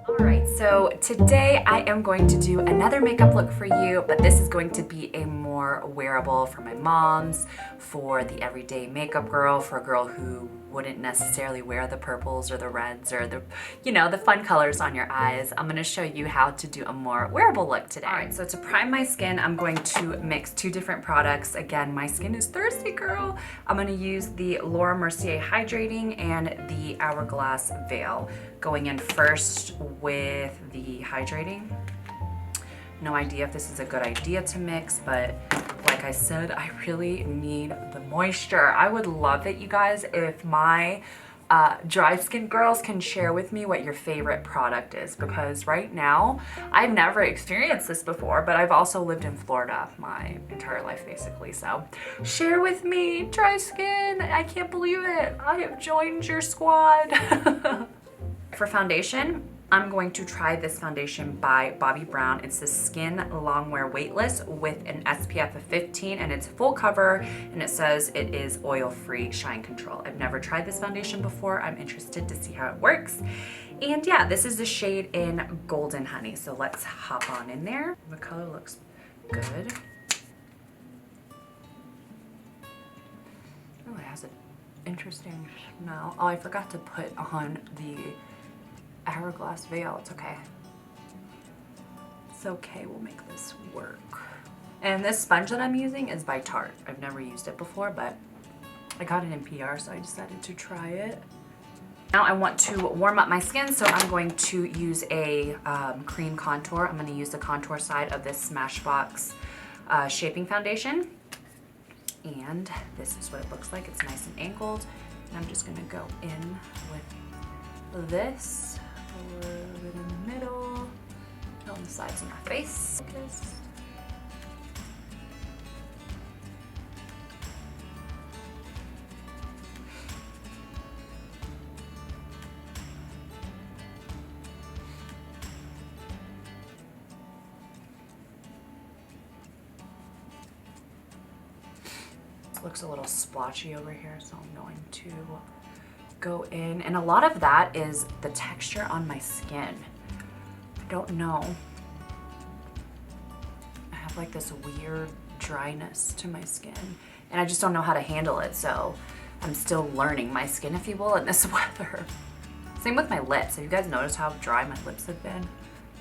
Alright, so today I am going to do another makeup look for you, but this is going to be a more wearable for my moms, for the everyday makeup girl, for a girl who wouldn't necessarily wear the purples or the reds or the, you know, the fun colors on your eyes. I'm going to show you how to do a more wearable look today. Alright, so to prime my skin, I'm going to mix two different products. Again, my skin is thirsty, girl. I'm going to use the Mercier Hydrating and the Hourglass Veil. Going in first with the hydrating. No idea if this is a good idea to mix, but like I said, I really need the moisture. I would love it, you guys, if my dry skin girls can share with me what your favorite product is, because right now I've never experienced this before, but I've also lived in Florida my entire life basically. So share with me, dry skin. I can't believe it. I have joined your squad. For foundation, I'm going to try this foundation by Bobbi Brown. It's the Skin Longwear Weightless with an SPF of 15, and it's full cover, and it says it is oil-free shine control. I've never tried this foundation before. I'm interested to see how it works. And yeah, this is the shade in Golden Honey. So let's hop on in there. The color looks good. Oh, it has an interesting smell. Oh, I forgot to put on the Hourglass Veil. It's okay. It's okay, we'll make this work. And this sponge that I'm using is by Tarte. I've never used it before, but I got it in PR, so I decided to try it. Now I want to warm up my skin, so I'm going to use a cream contour. I'm going to use the contour side of this Smashbox Shaping Foundation. And this is what it looks like. It's nice and angled. And I'm just going to go in with this. A little bit in the middle, on the sides of my face. Focus. This looks a little splotchy over here, so I'm going to go in, and a lot of that is the texture on my skin. I don't know. I have like this weird dryness to my skin, and I just don't know how to handle it, so I'm still learning my skin, if you will, in this weather. Same with my lips. Have you guys noticed how dry my lips have been?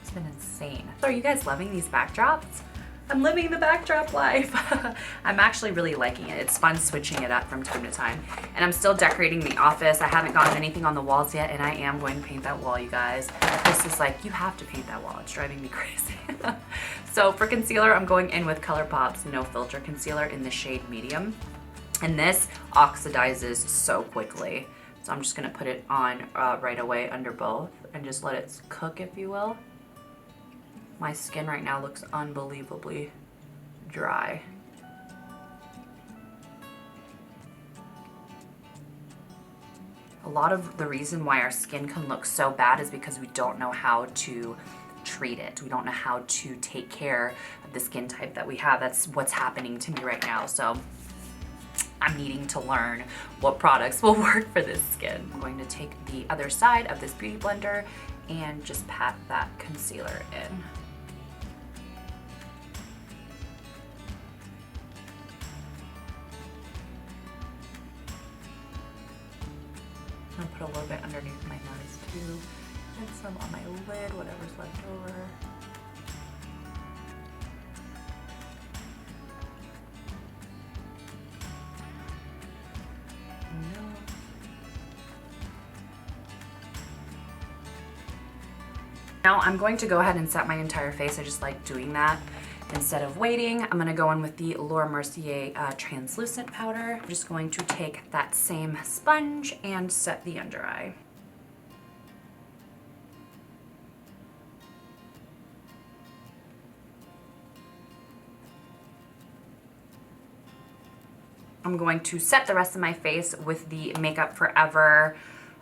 It's been insane. So are you guys loving these backdrops? I'm living the backdrop life. I'm actually really liking it. It's fun switching it up from time to time. And I'm still decorating the office. I haven't gotten anything on the walls yet, and I am going to paint that wall, you guys. This is like, you have to paint that wall. It's driving me crazy. So for concealer, I'm going in with ColourPop's No Filter Concealer in the shade Medium. And this oxidizes so quickly. So I'm just gonna put it on right away under both and just let it cook, if you will. My skin right now looks unbelievably dry. A lot of the reason why our skin can look so bad is because we don't know how to treat it. We don't know how to take care of the skin type that we have. That's what's happening to me right now. So I'm needing to learn what products will work for this skin. I'm going to take the other side of this beauty blender and just pat that concealer in. I'm gonna put a little bit underneath my nose too, and some on my lid, whatever's left over. Now I'm going to go ahead and set my entire face. I just like doing that. Instead of waiting, I'm going to go in with the Mercier translucent powder. I'm just going to take that same sponge and set the under eye. I'm going to set the rest of my face with the Makeup Forever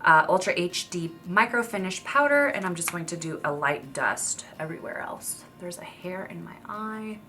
Ultra HD Micro Finish Powder, and I'm just going to do a light dust everywhere else. There's a hair in my eye.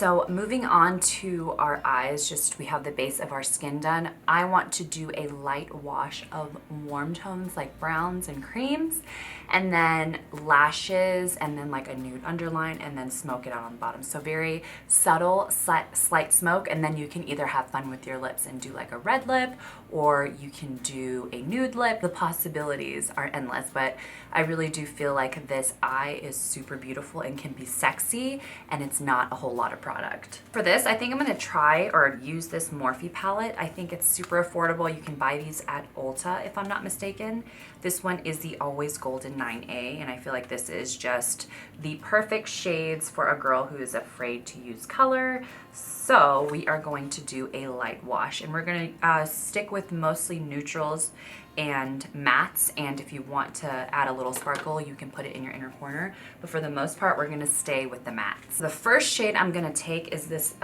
So moving on to our eyes, just we have the base of our skin done. I want to do a light wash of warm tones like browns and creams, and then lashes, and then like a nude underline, and then smoke it out on the bottom. So very subtle, slight smoke, and then you can either have fun with your lips and do like a red lip, or you can do a nude lip. The possibilities are endless, but I really do feel like this eye is super beautiful and can be sexy, and it's not a whole lot of product. For this, I think I'm gonna try or use this Morphe palette. I think it's super affordable. You can buy these at Ulta if I'm not mistaken. This one is the Always Golden 9A, and I feel like this is just the perfect shades for a girl who is afraid to use color. So we are going to do a light wash, and we're gonna stick with mostly neutrals and mattes, and if you want to add a little sparkle, you can put it in your inner corner, but for the most part, we're gonna stay with the mattes. The first shade I'm gonna take is this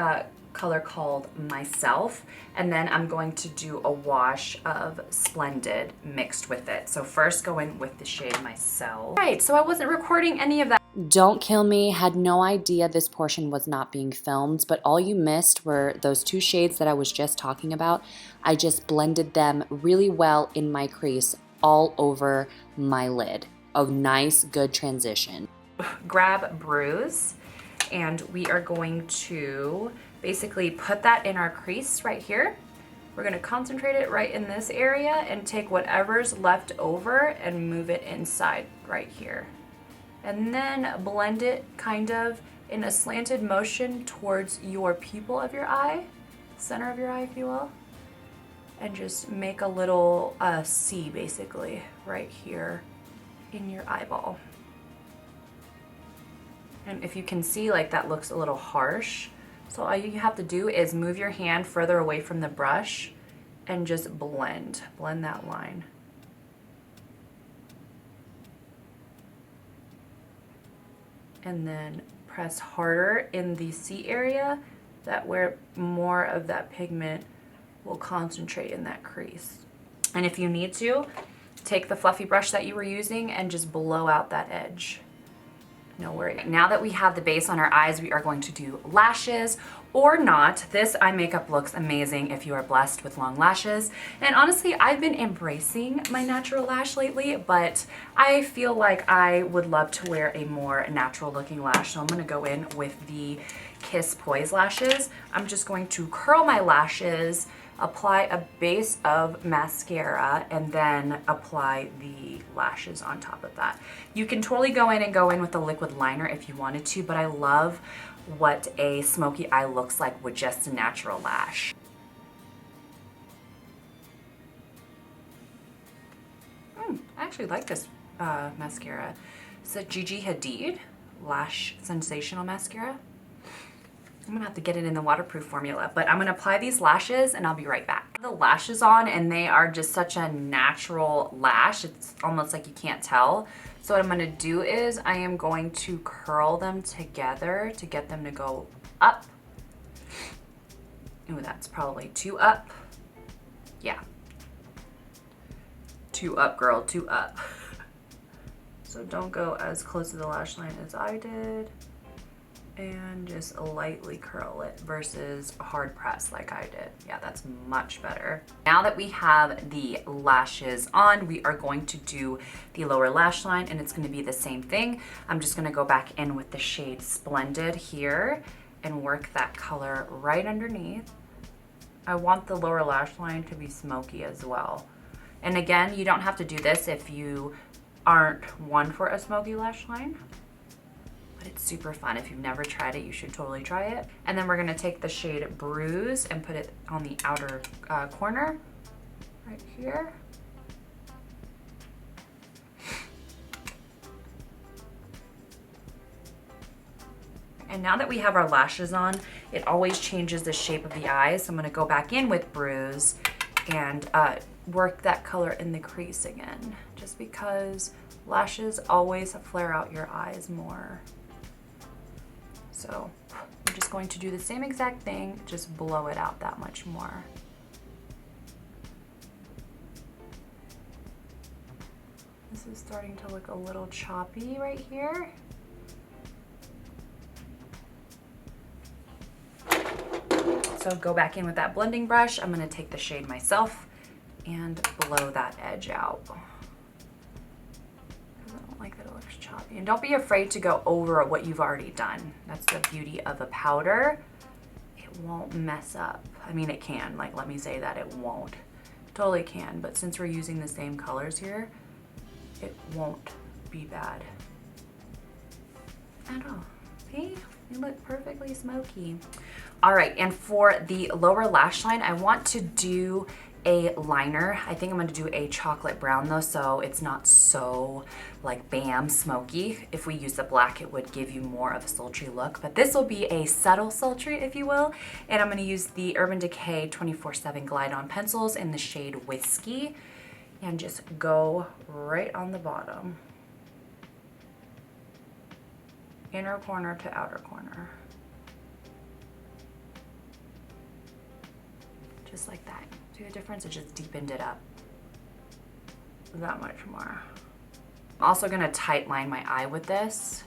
color called Myself, and then I'm going to do a wash of Splendid mixed with it. So first go in with the shade Myself. All right, so I wasn't recording any of that. Don't kill me, had no idea this portion was not being filmed, but all you missed were those two shades that I was just talking about. I just blended them really well in my crease all over my lid. A nice, good transition. Grab Bruise, and we are going to basically put that in our crease right here. We're gonna concentrate it right in this area and take whatever's left over and move it inside right here. And then blend it kind of in a slanted motion towards your pupil of your eye, center of your eye, if you will. And just make a little C basically right here in your eyeball. And if you can see, like, that looks a little harsh. So all you have to do is move your hand further away from the brush and just blend that line. And then press harder in the C area, that where more of that pigment will concentrate in that crease. And if you need to, take the fluffy brush that you were using and just blow out that edge. No worry. Now that we have the base on our eyes, we are going to do lashes or not. This eye makeup looks amazing if you are blessed with long lashes. And honestly, I've been embracing my natural lash lately, but I feel like I would love to wear a more natural looking lash. So I'm gonna go in with the Kiss Poise lashes. I'm just going to curl my lashes, apply a base of mascara, and then apply the lashes on top of that. You can totally go in with a liquid liner if you wanted to, but I love what a smoky eye looks like with just a natural lash. I actually like this mascara. It's a Gigi Hadid Lash Sensational Mascara. I'm gonna have to get it in the waterproof formula, but I'm gonna apply these lashes and I'll be right back. The lashes on, and they are just such a natural lash. It's almost like you can't tell. So what I'm gonna do is I am going to curl them together to get them to go up. Ooh, that's probably too up. Yeah. Too up, girl, too up. So don't go as close to the lash line as I did. And just lightly curl it versus hard press like I did. Yeah, that's much better. Now that we have the lashes on, we are going to do the lower lash line, and it's gonna be the same thing. I'm just gonna go back in with the shade Splendid here and work that color right underneath. I want the lower lash line to be smoky as well. And again, you don't have to do this if you aren't one for a smoky lash line. It's super fun. If you've never tried it, you should totally try it. And then we're gonna take the shade Bruise and put it on the outer corner, right here. And now that we have our lashes on, it always changes the shape of the eyes. So I'm gonna go back in with Bruise and work that color in the crease again, just because lashes always flare out your eyes more. So I'm just going to do the same exact thing, just blow it out that much more. This is starting to look a little choppy right here. So go back in with that blending brush. I'm gonna take the shade myself and blow that edge out. I don't like that it looks choppy. And don't be afraid to go over what you've already done. That's the beauty of a powder. It won't mess up. I mean, it can, like, let me say that it won't. Totally can, but since we're using the same colors here, it won't be bad at all. See, you look perfectly smoky. All right, and for the lower lash line, I want to do a liner. I think I'm gonna do a chocolate brown though, so it's not so like bam smoky. If we use the black, it would give you more of a sultry look, but this will be a subtle sultry, if you will. And I'm gonna use the Urban Decay 24/7 Glide On pencils in the shade Whiskey and just go right on the bottom. Inner corner to outer corner. Just like that. See the difference? It just deepened it up that much more. I'm also gonna tight line my eye with this.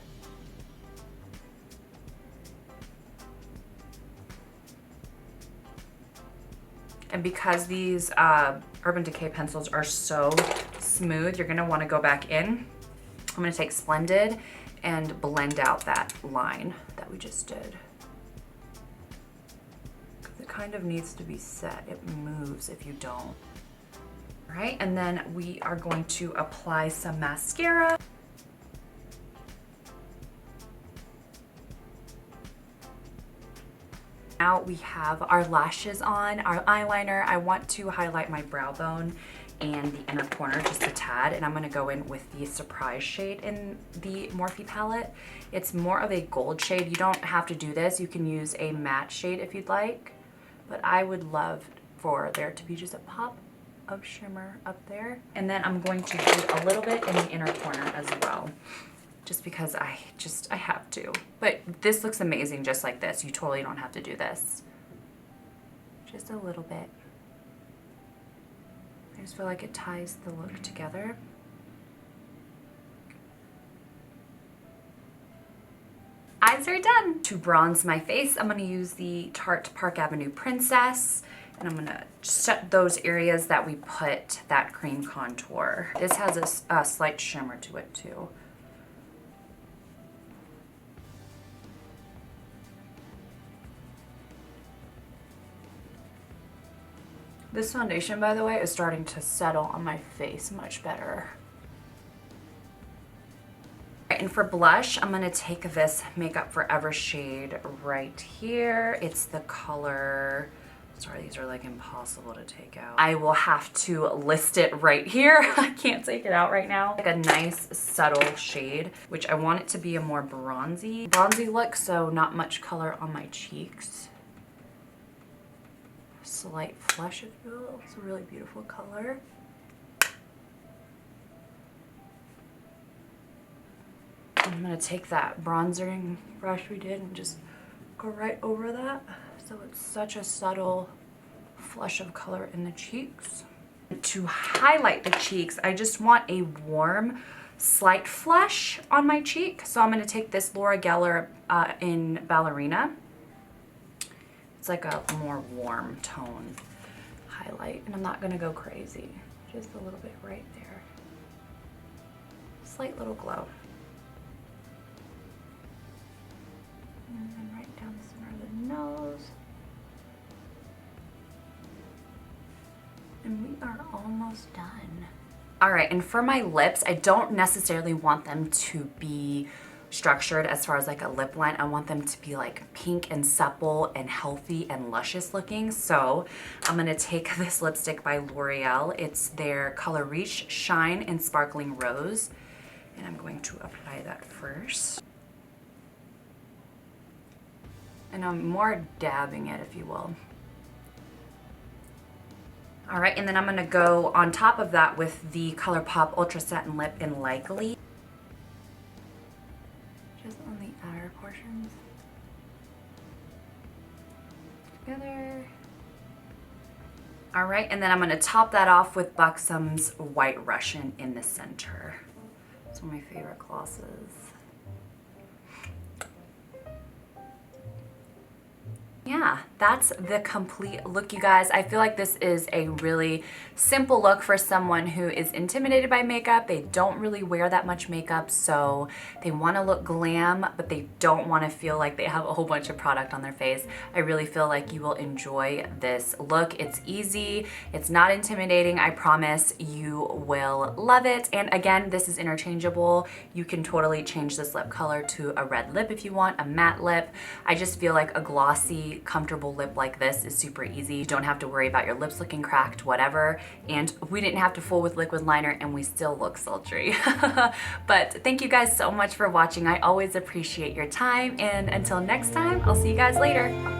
And because these Urban Decay pencils are so smooth, you're gonna wanna go back in. I'm gonna take Splendid and blend out that line that we just did. It kind of needs to be set. It moves if you don't. All right, and then we are going to apply some mascara. Now we have our lashes on, our eyeliner. I want to highlight my brow bone and the inner corner just a tad, and I'm gonna go in with the Surprise shade in the Morphe palette. It's more of a gold shade. You don't have to do this. You can use a matte shade if you'd like, but I would love for there to be just a pop of shimmer up there. And then I'm going to do a little bit in the inner corner as well, just because I have to. But this looks amazing just like this. You totally don't have to do this. Just a little bit. I just feel like it ties the look together. Eyes are done. To bronze my face, I'm gonna use the Tarte Park Avenue Princess, and I'm gonna set those areas that we put that cream contour. This has a slight shimmer to it too. This foundation, by the way, is starting to settle on my face much better. And for blush, I'm gonna take this Makeup Forever shade right here. It's the color, sorry, these are like impossible to take out. I will have to list it right here. I can't take it out right now. Like a nice subtle shade, which I want it to be a more bronzy look, so not much color on my cheeks. Slight flush, if you will. It's a really beautiful color. I'm gonna take that bronzing brush we did and just go right over that. So it's such a subtle flush of color in the cheeks. To highlight the cheeks, I just want a warm, slight flush on my cheek. So I'm gonna take this Laura Geller in Ballerina. It's like a more warm tone highlight, and I'm not gonna go crazy. Just a little bit right there. Slight little glow. And then right down the center of the nose. And we are almost done. All right, and for my lips, I don't necessarily want them to be structured as far as like a lip line. I want them to be like pink and supple and healthy and luscious looking. So I'm gonna take this lipstick by L'Oreal. It's their Color Reach Shine and Sparkling Rose. And I'm going to apply that first. And I'm more dabbing it, if you will. All right, and then I'm gonna go on top of that with the ColourPop Ultra Satin Lip in Likely. Just on the outer portions. Together. All right, and then I'm gonna top that off with Buxom's White Russian in the center. It's one of my favorite glosses. Yeah, that's the complete look, you guys. I feel like this is a really simple look for someone who is intimidated by makeup. They don't really wear that much makeup, so they want to look glam, but they don't want to feel like they have a whole bunch of product on their face. I really feel like you will enjoy this look. It's easy, it's not intimidating. I promise you will love it. And again, this is interchangeable. You can totally change this lip color to a red lip if you want, a matte lip. I just feel like a glossy, comfortable lip like this is super easy. You don't have to worry about your lips looking cracked, whatever. And we didn't have to fool with liquid liner and we still look sultry. But thank you guys so much for watching. I always appreciate your time, and until next time, I'll see you guys later.